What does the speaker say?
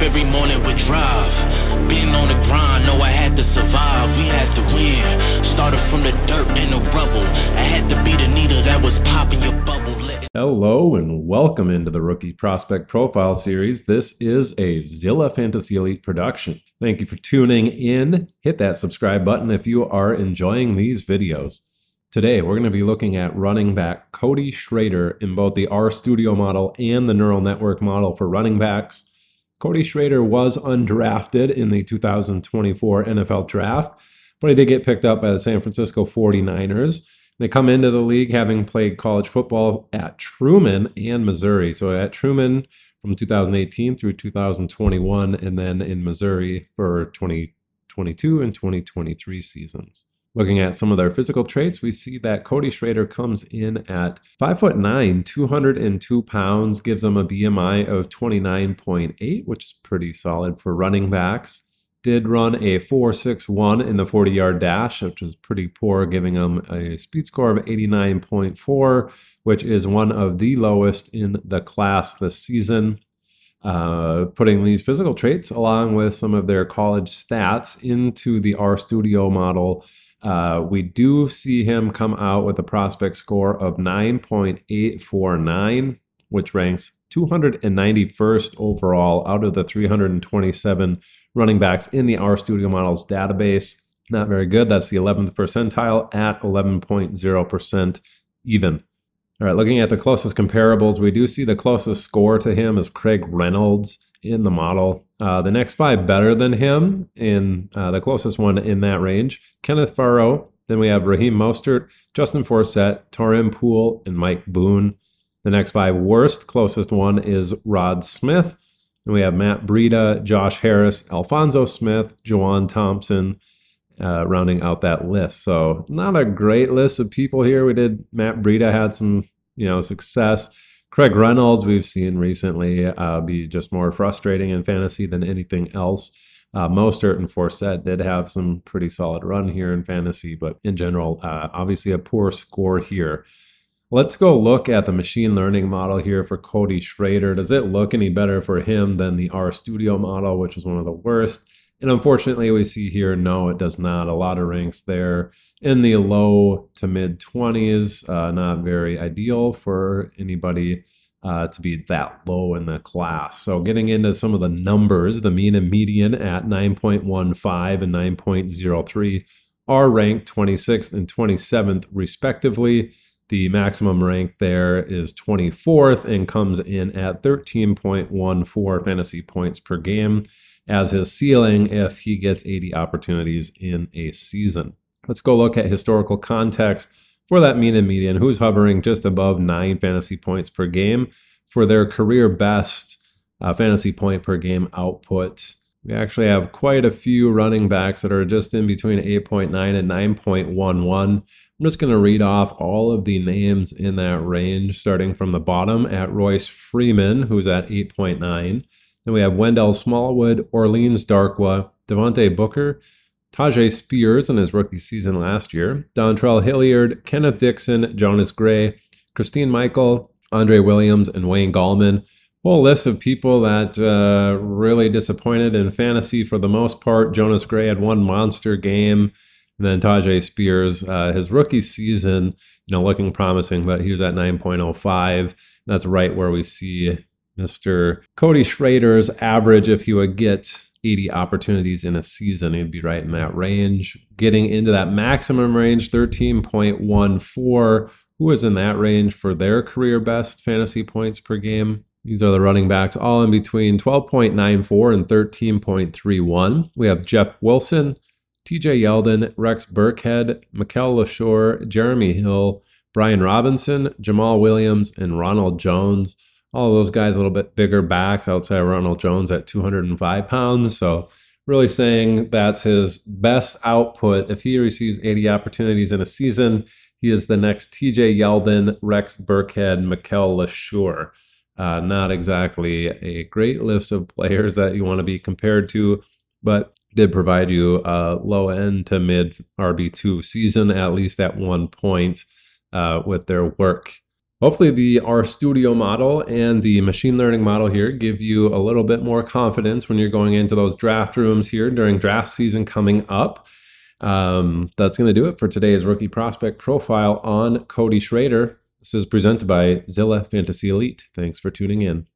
every morning with drive. Been on the grind, know I had to survive. We had to win. Started from the dirt and the rubble. I had to be the needle that was popping your bubble. Hello and welcome into the Rookie Prospect Profile Series. This is a Zilla Fantasy Elite production. Thank you for tuning in. Hit that subscribe button if you are enjoying these videos. Today, we're going to be looking at running back Cody Schrader in both the RStudio model and the Neural Network model for running backs. Cody Schrader was undrafted in the 2024 NFL Draft, but he did get picked up by the San Francisco 49ers. They come into the league having played college football at Truman and Missouri. So at Truman from 2018 through 2021, and then in Missouri for 2022 and 2023 seasons. Looking at some of their physical traits, we see that Cody Schrader comes in at 5'9", 202 pounds, gives him a BMI of 29.8, which is pretty solid for running backs. Did run a 4.61 in the 40-yard dash, which is pretty poor, giving him a speed score of 89.4, which is one of the lowest in the class this season. Putting these physical traits along with some of their college stats into the RStudio model, we do see him come out with a prospect score of 9.849, which ranks 291st overall out of the 327 running backs in the RStudio model's database. Not very good. That's the 11th percentile at 11.0% even. All right, looking at the closest comparables, we do see the closest score to him is Craig Reynolds in the model. The next five better than him, in the closest one in that range, Kenneth Farrow. Then we have Raheem Mostert, Justin Forsett, Taurean Poole, and Mike Boone. The next five worst, closest one is Rod Smith. And we have Matt Breida, Josh Harris, Alphonso Smith, Juwan Thompson, rounding out that list. So not a great list of people here. Matt Breida had some, success. Craig Reynolds, we've seen recently be just more frustrating in fantasy than anything else. Mostert and Forsett did have some pretty solid run here in fantasy, but in general, obviously a poor score here. Let's go look at the machine learning model here for Cody Schrader. Does it look any better for him than the RStudio model, which was one of the worst? And unfortunately, we see here, no, it does not. A lot of ranks there in the low to mid 20s. Not very ideal for anybody to be that low in the class. So getting into some of the numbers, the mean and median at 9.15 and 9.03 are ranked 26th and 27th respectively. The maximum rank there is 24th and comes in at 13.14 fantasy points per game as his ceiling if he gets 80 opportunities in a season. Let's go look at historical context for that mean and median, who's hovering just above 9 fantasy points per game for their career best fantasy point per game output. We actually have quite a few running backs that are just in between 8.9 and 9.11. I'm just going to read off all of the names in that range, starting from the bottom at Royce Freeman, who's at 8.9. Then we have Wendell Smallwood, Orleans Darkwa, Devontae Booker, Tyjae Spears in his rookie season last year, Dontrell Hilliard, Kenneth Dixon, Jonas Gray, Christine Michael, Andre Williams, and Wayne Gallman. Whole list of people that really disappointed in fantasy for the most part. Jonas Gray had one monster game. And then Tyjae Spears, his rookie season, looking promising, but he was at 9.05. That's right where we see Mr. Cody Schrader's average. If he would get 80 opportunities in a season, he'd be right in that range. Getting into that maximum range, 13.14. Who is in that range for their career best fantasy points per game? These are the running backs, all in between 12.94 and 13.31. We have Jeff Wilson, TJ Yeldon, Rex Burkhead, Mikel LaSure, Jeremy Hill, Brian Robinson, Jamal Williams, and Ronald Jones. All of those guys a little bit bigger backs outside of Ronald Jones at 205 pounds. So really saying that's his best output. If he receives 80 opportunities in a season, he is the next TJ Yeldon, Rex Burkhead, Mikel LaSure. Not exactly a great list of players that you want to be compared to, but did provide you a low end to mid RB2 season, at least at one point with their work. Hopefully the RStudio model and the machine learning model here give you a little bit more confidence when you're going into those draft rooms here during draft season coming up. That's going to do it for today's rookie prospect profile on Cody Schrader. This is presented by Zilla Fantasy Elite. Thanks for tuning in.